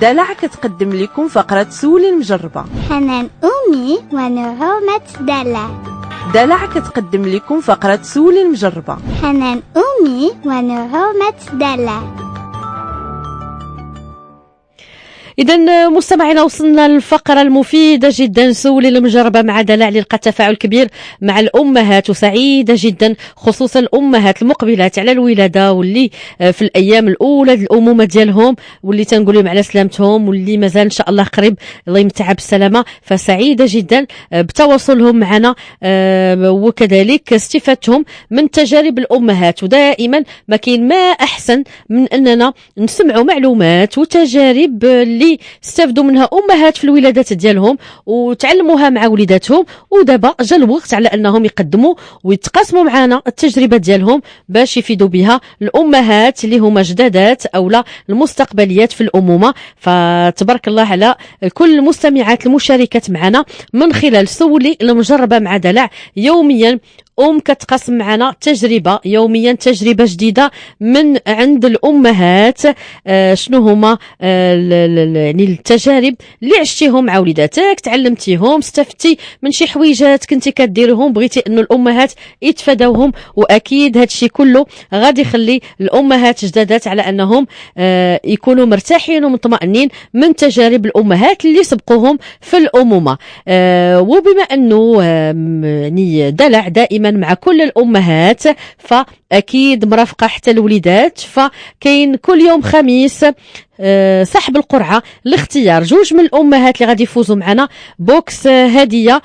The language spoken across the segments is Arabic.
دلع كتقدم لكم فقرة سولي المجربة. حنان أمي ونعومة دلع. دلع كتقدم لكم فقرة سولي المجربة. حنان أمي ونعومة دلع. إذا مستمعينا وصلنا للفقرة المفيدة جدا سولي المجربة مع دلع اللي لقى تفاعل كبير مع الأمهات وسعيدة جدا، خصوصا الأمهات المقبلات على الولادة واللي في الأيام الأولى الأمومة ديالهم واللي تنقول لهم على سلامتهم واللي مازال إن شاء الله قريب الله يمتعها بالسلامة. فسعيدة جدا بتواصلهم معنا وكذلك استفادتهم من تجارب الأمهات، ودائما ما كاين ما أحسن من أننا نسمعوا معلومات وتجارب اللي استفدوا منها امهات في الولادات ديالهم وتعلموها مع وليداتهم. ودابا جا الوقت على انهم يقدموا ويتقاسموا معنا التجربه ديالهم باش يفيدوا بها الامهات اللي هما جدادات او لا المستقبليات في الامومه. فتبارك الله على كل المستمعات المشاركات معنا من خلال سولي المجربه مع دلع. يوميا كتقاسم معنا تجربة يوميا، تجربة جديدة من عند الأمهات. شنو هما يعني التجارب اللي عشتيهم مع وليداتك، تعلمتيهم، استفدتي من شي حويجات كنتي كديرهم بغيتي انه الأمهات يتفادوهم. وأكيد هادشي كله غادي يخلي الأمهات جدادات على أنهم يكونوا مرتاحين ومطمئنين من تجارب الأمهات اللي سبقوهم في الأمومة. وبما أنه يعني دلع دائما مع كل الأمهات فأكيد مرافقة حتى الوليدات، فكاين كل يوم خميس سحب القرعة لاختيار جوج من الأمهات اللي غادي يفوزوا معنا بوكس هدية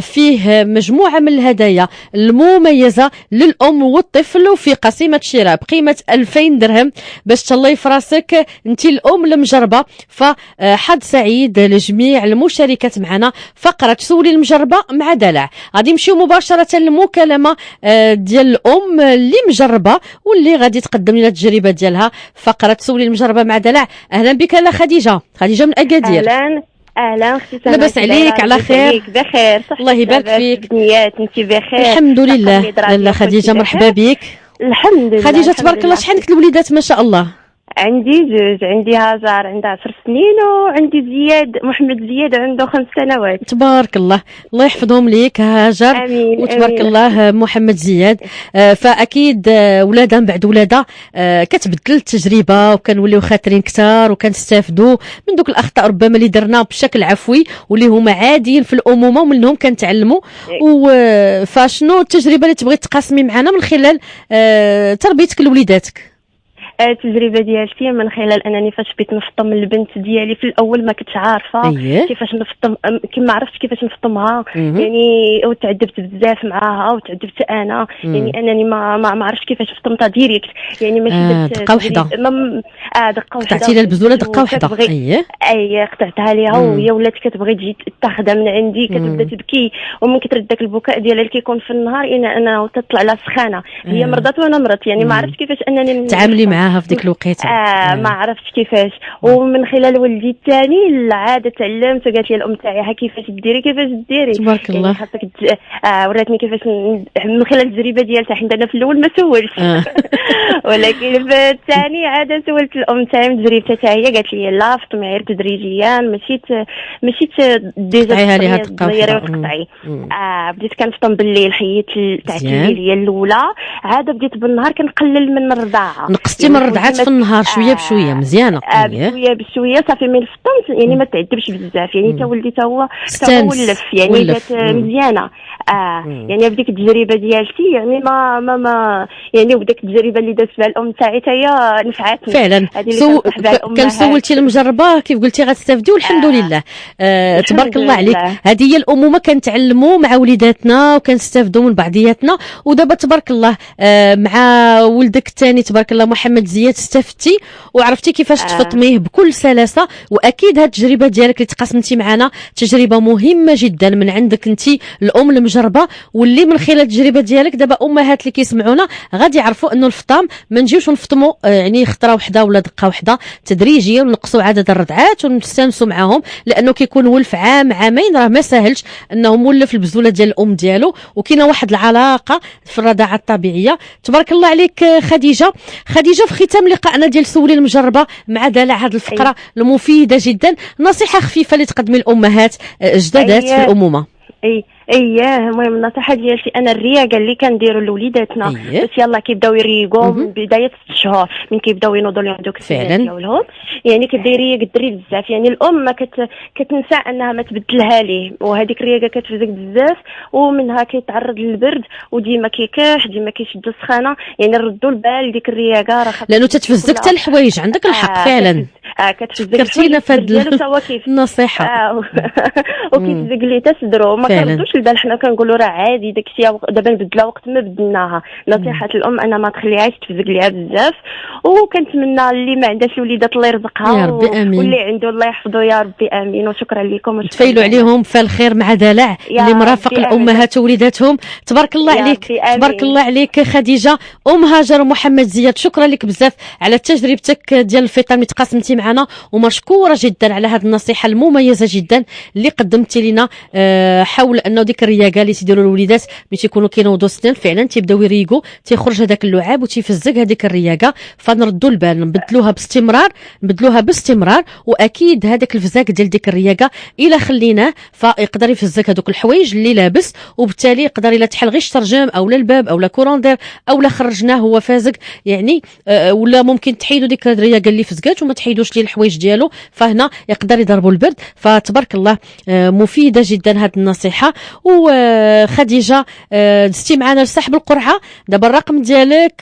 فيه مجموعة من الهدايا المميزة للأم والطفل وفي قسيمة شراء بقيمة 2000 درهم باش تهلاي في راسك انتي الأم المجربة. فحظ سعيد لجميع المشاركات معنا فقرة سولي المجربة مع دلع. غادي نمشيو مباشرة للمكالمة ديال الأم اللي مجربة واللي غادي تقدم لنا التجربة ديالها فقرة سولي المجربة مع دلع. اهلا بك لا خديجه من اكادير. اهلا اختي سلمى، لاباس عليك؟ على خير؟ بخير الله يبارك فيك. نيات انت بخير؟ الحمد لله. لاله خديجه مرحبا بك. الحمد لله خديجه تبارك الله. شحال عندك الوليدات ما شاء الله؟ عندي جوج، عندي هاجر عندها 10 سنين وعندي محمد زياد عنده 5 سنوات. تبارك الله، الله يحفظهم ليك هاجر. امين. وتبارك الله محمد زياد. فاكيد ولادها من بعد ولادها كتبدل التجربه وكنوليو خاطرين كثار وكنستافدوا من دوك الاخطاء ربما اللي درنا بشكل عفوي واللي هما عاديين في الامومه ومنهم كنتعلموا. فشنو التجربه اللي تبغي تقاسمي معنا من خلال تربيتك لوليداتك؟ التجربه ديالتي من خلال انني فاش بغيت نفطم البنت ديالي في الاول ما كنتش عارفه كيفاش نفطم، كما عرفت كيفاش نفطمها. يعني وتعذبت بزاف معاها وتعذبت انا. يعني انني ما عرفتش كيفاش فطمتها ديريكت. يعني ماشي دقه واحده. دقه واحده قطعتي لها البذوله دقه واحده. قطعتها ليها وهي ولات كتبغي تجي تاخذها من عندي، كتبدا تبكي ومن كثر داك البكاء ديالها اللي كيكون في النهار انا تطلع لها سخانه. هي مرضات وانا مرضت. يعني ما عرفتش كيفاش انني تعاملي معاها في ديك الوقيته. ما عرفتش كيفاش. ومن خلال ولدي الثاني العاده تعلمت وقالت لي الام تاعي كيفاش ديري تبارك الله. يعني خاصك وراتني كيفاش من خلال التجربه ديالتها، حيت انا في الاول ما سولتش ولكن في الثاني عاده سولت الام تاعي من تجربتها حتى هي قالت لي لا فطمي غير تدريجيا، ماشي ديجا تغيري وتقطعي. بديت كنفطم بالليل، حيت تاع الليل هي الاولى. عاده بديت بالنهار كنقلل من الرضاعه. نقصتي من الرضعات في النهار شويه بشويه. مزيانه. بشويه بشويه صافي من فطمت. يعني ما تعذبش بزاف. يعني تا ولدي تا هو ولف. يعني جات مزيانه. يعني بديك التجربه ديالتي يعني ما يعني وداك التجربه اللي دازت بها الام تاعي حتى هي نفعتني فعلا. كان سولتي المجربه كيف قلتي غتستافدي والحمد لله. تبارك الله عليك. هذه هي الامومه، كنتعلموا مع وليداتنا وكنستافدوا من بعضياتنا. ودابا تبارك الله مع ولدك الثاني تبارك الله محمد زياد استفدتي وعرفتي كيفاش تفطميه بكل سلاسه. واكيد هذه التجربه ديالك اللي تقاسمتي معنا تجربه مهمه جدا من عندك انت الام المجربه، واللي من خلال التجربه ديالك دابا امهات اللي كيسمعونا غادي يعرفوا انه الفطام ما نجيوش نفطموا يعني خطره واحده ولا دقه واحده، تدريجيا ونقصوا عدد الرضعات ونستانسوا معاهم، لانه كيكون ولف عامين راه ما ساهلش انه مولف البزوله ديال الام ديالو وكاينه واحد العلاقه في الرضاعه الطبيعيه. تبارك الله عليك خديجه. في في ختام لقائنا ديال سولي المجربه مع دلع هذه الفقره المفيده جدا، نصيحه خفيفه اللي تقدمي الامهات جدادات في الامومه. المهم النصيحه ديالتي انا الرياقه اللي كنديروا لوليداتنا باش يلاه كيبداو يريقوا من بدايه 6 شهور من كيبداو ينوضوا لهم دوك السنين ديالهم، يعني كيبدا يريق الدري بزاف، يعني الام ما كتنسى انها ما تبدلها ليه، وهذيك الرياقه كتفزك بزاف ومنها كيتعرض للبرد وديما كيكح ديما كيشد السخانه، يعني ردوا البال ديك الرياقه راه لانه تتفزك حتى الحوايج، عندك الحق فعلا. كتفزك فكرتينا في هذه النصيحه وكيتزق لي حتى صدرو ما كنردوش البال، حنا كنقولوا راه عادي داكشي دابا نبدلها وقت ما بدلناها. نصيحه الام انا ما تخليهاش تفزق ليها بزاف، وكنتمنى اللي ما عندهاش الوليدات الله يرزقها يا ربي امين، واللي عنده الله يحفظه يا ربي امين. وشكرا لكم تفايلوا عليهم في الخير مع دلع اللي مرافق الامهات ووليداتهم. تبارك الله عليك، تبارك الله عليك خديجه ام هاجر ومحمد زياد، شكرا لك بزاف على تجربتك ديال الفطام اللي تقاسمتي معنا، ومشكوره جدا على هذه النصيحه المميزه جدا اللي قدمتي لنا حول انه ديك الرياقه اللي تيديروا الوليدات ملي تيكونوا كينوضوا السنان فعلا تيبداو يريقوا، تيخرج هذاك اللعاب وتيفزق هذيك الرياقه، فنردوا البال نبدلوها باستمرار واكيد هذاك الفزاك ديال ديك الرياقه الا خليناه فيقدر يفزك هذوك الحوايج اللي لابس، وبالتالي يقدر الا تحل غير الشرجم او الباب او كوروندير او خرجناه هو فازق يعني ولا ممكن تحيدوا ديك الرياقه اللي فزقات وما تحيدوش ليه الحوايج ديالو، فهنا يقدر يضربوا البرد. فتبارك الله مفيده جدا هذه النصيحه. وخديجه دزتي معنا لسحب القرعه، دابا الرقم ديالك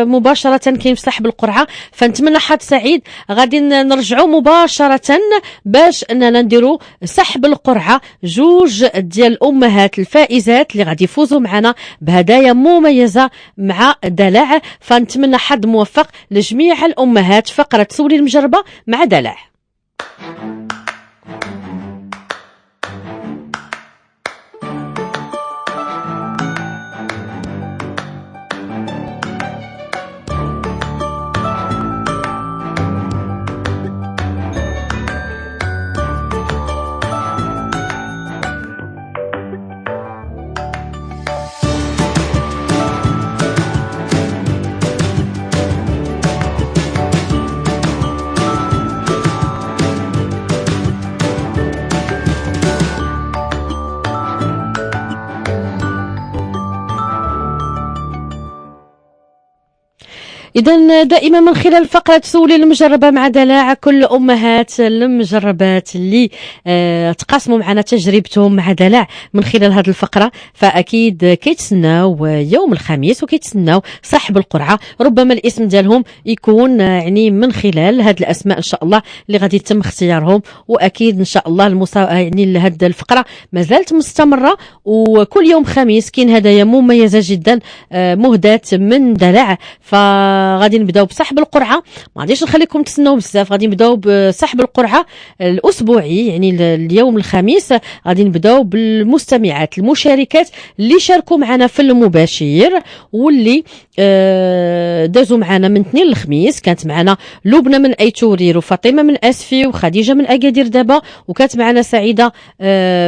مباشره كاين في سحب القرعه، فنتمنى حظ سعيد. غادي نرجعوا مباشره باش اننا نديروا سحب القرعه، جوج ديال الامهات الفائزات اللي غادي يفوزوا معنا بهدايا مميزه مع دلع، فنتمنى حظ موفق لجميع الامهات. فقره سولي المجربه مع دلع. إذا دائما من خلال فقرة سولي المجربة مع دلع كل أمهات المجربات اللي تقاسموا معنا تجربتهم مع دلع من خلال هذه الفقرة، فأكيد كيتسناو يوم الخميس وكيتسناو سحب القرعة. ربما الاسم ديالهم يكون يعني من خلال هذه الأسماء إن شاء الله اللي غادي يتم اختيارهم، وأكيد إن شاء الله يعني هذه الفقرة ما زالت مستمرة، وكل يوم خميس كاين هدايا مميزة جدا مهداة من دلع. غادي نبداو بسحب القرعه، ما غاديش نخليكم تسناو بزاف، غادي نبداو بسحب القرعه الاسبوعي يعني اليوم الخميس. غادي نبداو بالمستمعات المشاركات اللي شاركوا معنا في المباشر واللي دازوا معنا من اثنين للخميس. كانت معنا لبنى من ايتورير وفاطمه من اسفي وخديجه من اكادير دابا، وكانت معنا سعيده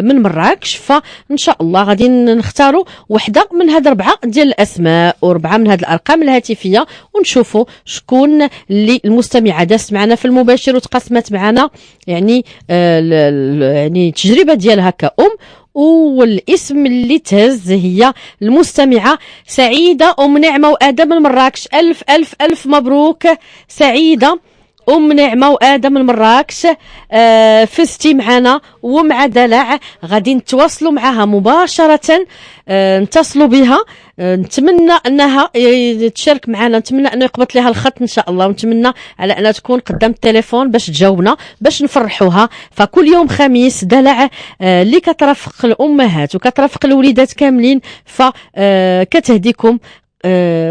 من مراكش. فان شاء الله غادي نختاروا وحده من هاد 4 ديال الاسماء و4 من هاد الارقام الهاتفيه، ونشوفوا شكون اللي المستمعه دازت معنا في المباشر وتقاسمت معنا يعني يعني التجربه ديالها كأم. والاسم اللي تهز هي المستمعة سعيدة أم نعمة وآدم من مراكش. ألف ألف ألف مبروك سعيدة أم نعمة وآدم من مراكش، فزتي معنا ومع دلع. غادي نتواصلوا معها مباشرة، نتصلوا بها، نتمنى انها تشارك معنا، نتمنى انه يقبط لها الخط ان شاء الله، ونتمنى على انها تكون قدام التليفون باش تجاوبنا باش نفرحوها. فكل يوم خميس دلع اللي كترافق الامهات وكترافق الوليدات كاملين فكتهديكم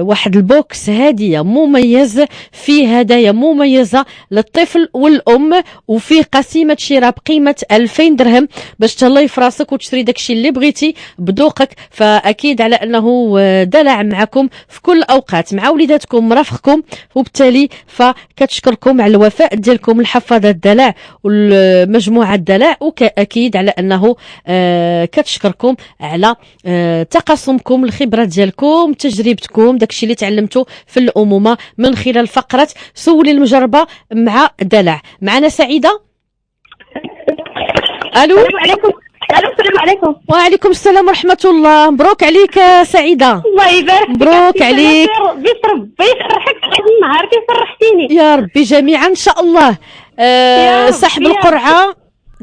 واحد البوكس هدية مميز فيه هدايا مميزة للطفل والأم، وفيه قسيمة شراء بقيمة 2000 درهم باش تهلاي في راسك وتشري داكشي اللي بغيتي بذوقك. فأكيد على أنه دلع معكم في كل الأوقات مع وليداتكم مرافقكم، وبالتالي فكتشكركم على الوفاء ديالكم لحفاظة دلع والمجموعة دلع، وكأكيد على أنه كتشكركم على تقاسمكم الخبرة ديالكم تجربة تجربتكم، داكشي اللي تعلمتوا في الامومه من خلال فقره سولي المجربه مع دلع. معنا سعيده. الو. السلام عليكم. السلام عليكم. وعليكم السلام ورحمه الله. مبروك عليك سعيده. الله يبارك فيك. مبروك عليك. بيت ربي يفرحك النهار كي فرحتيني. يا ربي جميعا ان شاء الله. سحب القرعه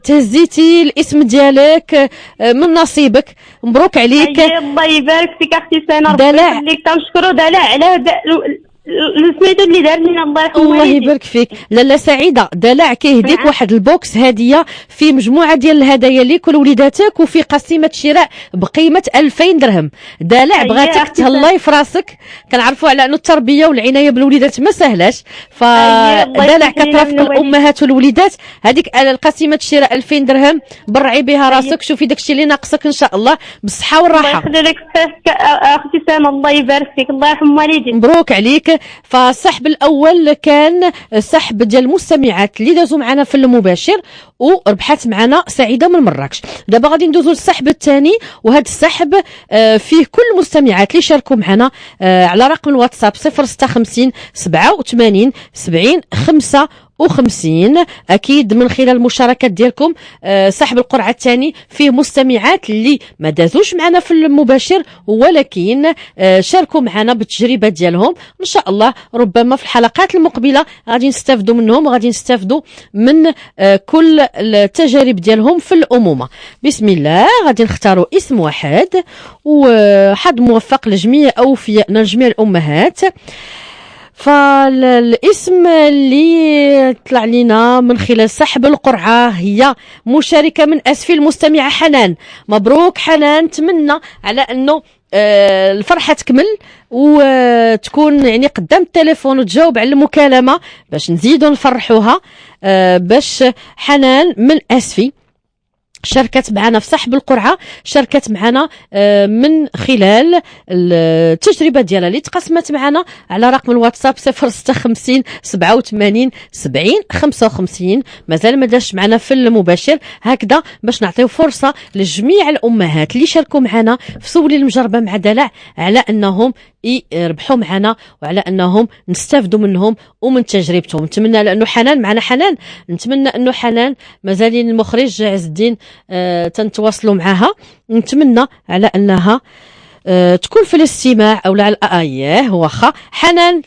تهزيتي الاسم ديالك من نصيبك. مبروك عليك. الله يبارك فيك اختي سنة. ربي دلع. يخليك. تنشكرو دلع على هذا سميتو اللي دار لنا. الله يرحمه. الله يبارك فيك. لاله سعيده، دلع كيهديك واحد البوكس هديه فيه مجموعه ديال الهدايا ليك ولوليداتك، وفي قسيمه شراء بقيمه 2000 درهم. دلع بغاتك تهلاي في راسك. كنعرفوا على انه التربيه والعنايه بالوليدات ما سهلاش، فدلع كترافق الامهات والوليدات. هذيك قسيمه شراء 2000 درهم، برعي بها راسك، شوفي داكشي اللي ناقصك ان شاء الله بالصحه والراحه. الله يخلي لك اختي سنة. الله يبارك فيك. الله يرحم والديك. مبروك عليك. فالسحب الاول كان سحب ديال المستمعات اللي دازوا معنا في المباشر وربحت معنا سعيده من مراكش. دابا غادي ندوزو للسحب الثاني، وهذا السحب فيه كل المستمعات اللي شاركوا معنا على رقم الواتساب 056 87 70 55 اكيد من خلال المشاركات ديالكم. سحب القرعه الثاني فيه مستمعات اللي ما دازوش معنا في المباشر ولكن شاركوا معنا بالتجربه ديالهم. ان شاء الله ربما في الحلقات المقبله غادي نستافدوا منهم وغادي نستافدوا من كل التجارب ديالهم في الامومه. بسم الله. غادي نختاروا اسم واحد، وحظ موفق لجميع اوفيائنا لجميع الامهات. فالاسم اللي طلع لنا من خلال سحب القرعه هي مشاركه من اسفي المستمعه حنان. مبروك حنان. نتمنى على انه الفرحه تكمل وتكون يعني قدام التليفون وتجاوب على المكالمه باش نزيدوا نفرحوها. باش حنان من اسفي شاركت معنا في سحب القرعه، شاركت معنا من خلال التجربه ديالها اللي تقسمت معنا على رقم الواتساب 056 87 70 55. مازال ما داش معنا في المباشر هكذا باش نعطيو فرصه لجميع الامهات اللي شاركوا معنا في سولي المجربه مع دلع على انهم يربحوا معنا وعلى انهم نستافدوا منهم ومن تجربتهم. نتمنى لانه حنان معنا. حنان نتمنى انه حنان مازالين المخرج عز الدين تنتواصلوا معها. نتمنى على انها تكون في الاستماع او على اياه واخا. حنان.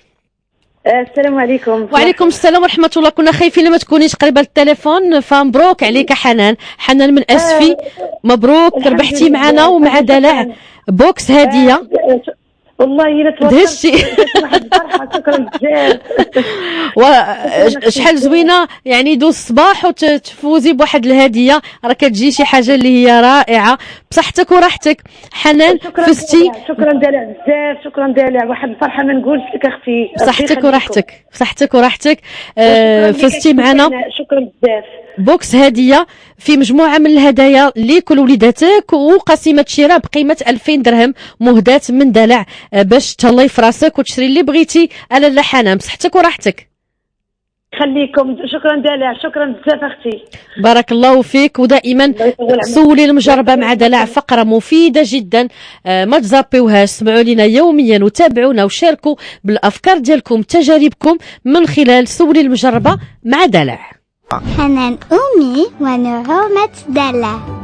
السلام عليكم. وعليكم السلام ورحمه الله. كنا خايفين لما تكونيش قريبه للتليفون، فمبروك عليك حنان. حنان من اسفي مبروك ربحتي معنا ومع دلع بوكس هديه. والله الا دهشتي. واحد الفرحه. شكرا بزاف. وشحال زوينه يعني دوز الصباح وتفوزي بواحد الهديه، راه كتجي شي حاجه اللي هي رائعه. بصحتك وراحتك حنان. فزتي. شكرا دلع بزاف. شكرا دلع. واحد الفرحه ما نقولش لك اختي. بصحتك وراحتك. بصحتك وراحتك. فزتي معنا. شكرا بزاف. بوكس هديه في مجموعه من الهدايا لكل وليداتك وقسيمه شراء بقيمه 2000 درهم مهداه من دلع باش تهلاي في راسك وتشري اللي بغيتي. الا حنان بصحتك وراحتك. خليكم. شكرا دلع. شكرا بزاف اختي. بارك الله فيك. ودائما سولي المجربه مع دلع فقره مفيده جدا، ما تزابيوهاش. اسمعوا لنا يوميا وتابعونا وشاركوا بالافكار ديالكم تجاربكم من خلال سولي المجربه مع دلع. حنان أمي ونعومة دلع.